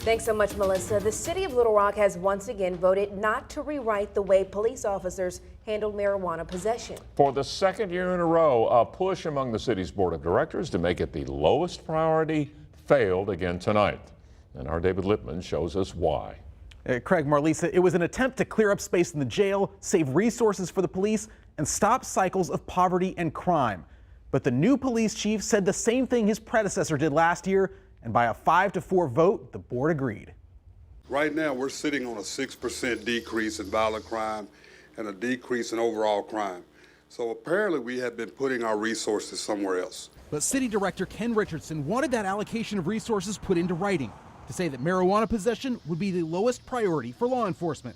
Thanks so much, Melissa. The city of Little Rock has once again voted not to rewrite the way police officers handled marijuana possession. For the second year in a row, a push among the city's board of directors to make it the lowest priority failed again tonight. And our David Lippman shows us why. Craig, Marlisa, it was an attempt to clear up space in the jail, save resources for the police, and stop cycles of poverty and crime. But the new police chief said the same thing his predecessor did last year, and by a 5-4 vote, the board agreed. Right now, we're sitting on a 6% decrease in violent crime and a decrease in overall crime. So apparently we have been putting our resources somewhere else. But City Director Ken Richardson wanted that allocation of resources put into writing to say that marijuana possession would be the lowest priority for law enforcement.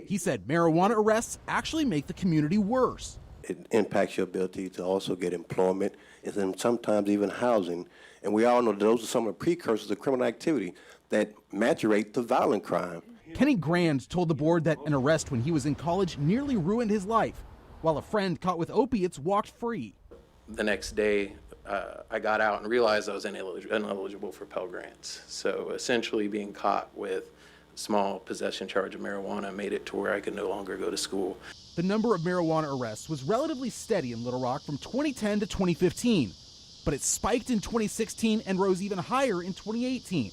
He said marijuana arrests actually make the community worse. It impacts your ability to also get employment and then sometimes even housing. And we all know those are some of the precursors of criminal activity that maturate to violent crime. Kenny Grand told the board that an arrest when he was in college nearly ruined his life, while a friend caught with opiates walked free. The next day, I got out and realized I was ineligible for Pell Grants. So essentially being caught with a small possession charge of marijuana made it to where I could no longer go to school. The number of marijuana arrests was relatively steady in Little Rock from 2010 to 2015, but it spiked in 2016 and rose even higher in 2018.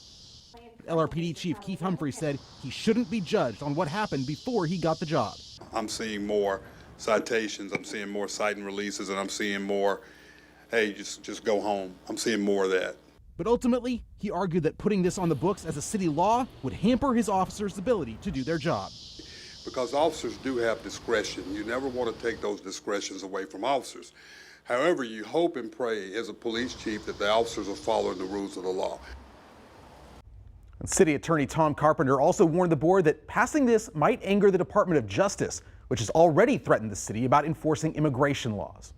LRPD Chief Keith Humphrey said he shouldn't be judged on what happened before he got the job. I'm seeing more citations, I'm seeing more cite and releases, and I'm seeing more, hey, just go home. I'm seeing more of that. But ultimately, he argued that putting this on the books as a city law would hamper his officers' ability to do their job. Because officers do have discretion. You never want to take those discretions away from officers. However, you hope and pray as a police chief that the officers are following the rules of the law. And City Attorney Tom Carpenter also warned the board that passing this might anger the Department of Justice, which has already threatened the city about enforcing immigration laws.